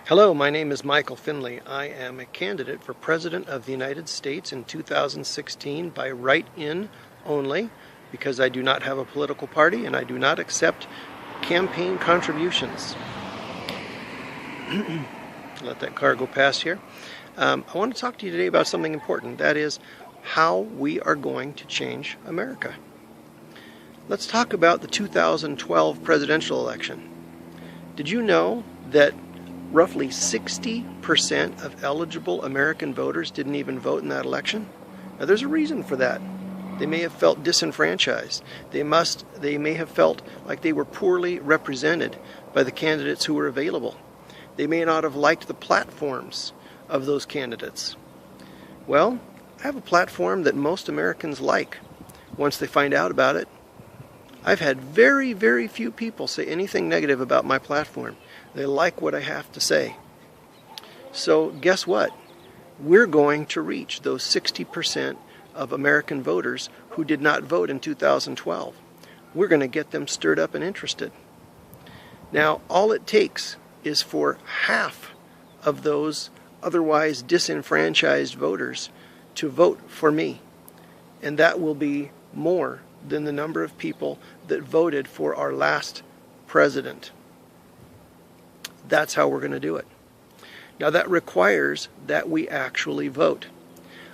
Hello, my name is Michael Finley. I am a candidate for President of the United States in 2016 by write-in only because I do not have a political party and I do not accept campaign contributions. Let that car go past here. I want to talk to you today about something important. That is how we are going to change America. Let's talk about the 2012 presidential election. Did you know that roughly 60% of eligible American voters didn't even vote in that election? Now there's a reason for that. They may have felt disenfranchised. They may have felt like they were poorly represented by the candidates who were available. They may not have liked the platforms of those candidates. Well, I have a platform that most Americans like once they find out about it. I've had very, very few people say anything negative about my platform. They like what I have to say. So guess what? We're going to reach those 60% of American voters who did not vote in 2012. We're going to get them stirred up and interested. Now, all it takes is for half of those otherwise disenfranchised voters to vote for me. And that will be more than the number of people that voted for our last president. That's how we're going to do it. Now that requires that we actually vote.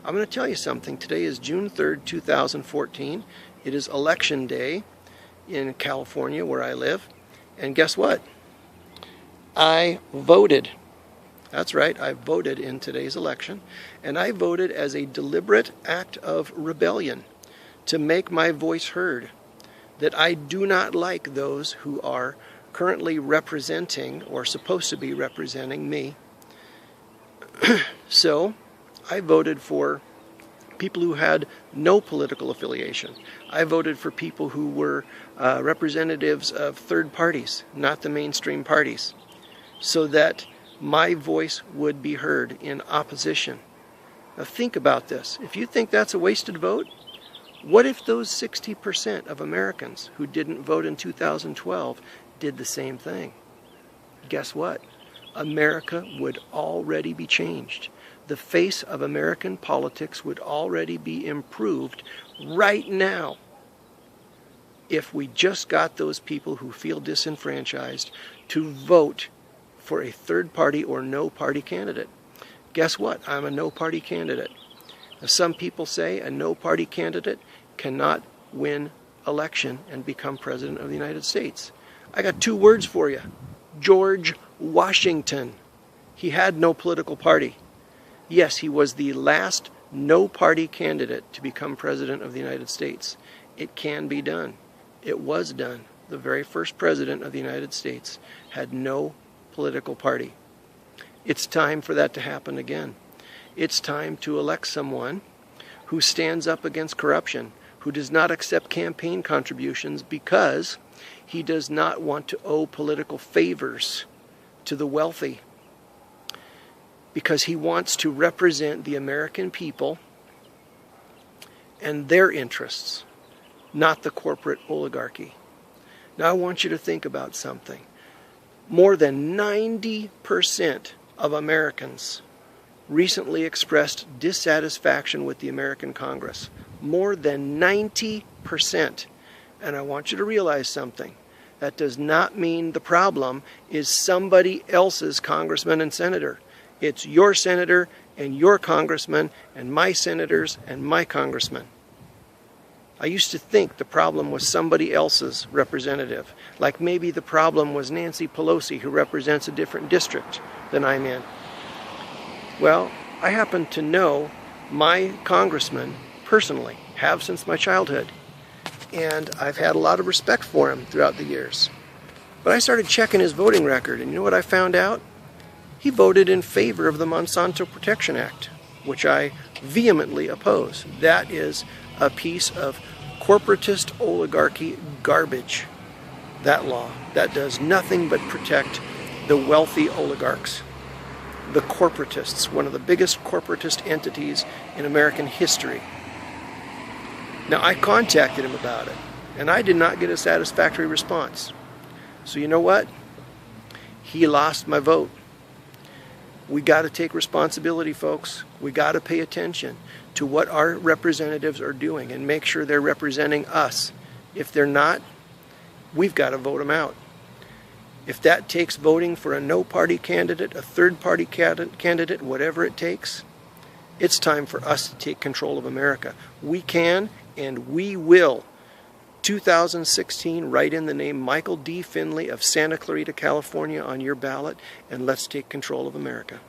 I'm going to tell you something. Today is June 3rd, 2014. It is election day in California where I live. And guess what? I voted. That's right, I voted in today's election. And I voted as a deliberate act of rebellion to make my voice heard. That I do not like those who are currently representing or supposed to be representing me. So I voted for people who had no political affiliation. I voted for people who were representatives of third parties, not the mainstream parties, so that my voice would be heard in opposition. Now think about this. If you think that's a wasted vote, what if those 60% of Americans who didn't vote in 2012 did the same thing? Guess what? America would already be changed. The face of American politics would already be improved right now if we just got those people who feel disenfranchised to vote for a third party or no party candidate. Guess what? I'm a no party candidate. Now, some people say a no party candidate cannot win election and become president of the United States. I got two words for you. George Washington. He had no political party. Yes, he was the last no-party candidate to become president of the United States. It can be done. It was done. The very first president of the United States had no political party. It's time for that to happen again. It's time to elect someone who stands up against corruption, who does not accept campaign contributions because he does not want to owe political favors to the wealthy, because he wants to represent the American people and their interests, not the corporate oligarchy. Now I want you to think about something. More than 90% of Americans recently expressed dissatisfaction with the American Congress. More than 90%. And I want you to realize something. That does not mean the problem is somebody else's congressman and senator. It's your senator and your congressman and my senators and my congressman. I used to think the problem was somebody else's representative. Like maybe the problem was Nancy Pelosi, who represents a different district than I'm in. Well, I happen to know my congressman personally, have since my childhood. And I've had a lot of respect for him throughout the years. But I started checking his voting record, and you know what I found out? He voted in favor of the Monsanto Protection Act, which I vehemently oppose. That is a piece of corporatist oligarchy garbage. That law, that does nothing but protect the wealthy oligarchs. The corporatists, one of the biggest corporatist entities in American history. Now, I contacted him about it, and I did not get a satisfactory response. So you know what? He lost my vote. We got to take responsibility, folks. We got to pay attention to what our representatives are doing and make sure they're representing us. If they're not, we've got to vote them out. If that takes voting for a no-party candidate, a third-party candidate, whatever it takes, it's time for us to take control of America. We can and we will. 2016, write in the name Michael D. Finley of Santa Clarita, California on your ballot, and let's take control of America.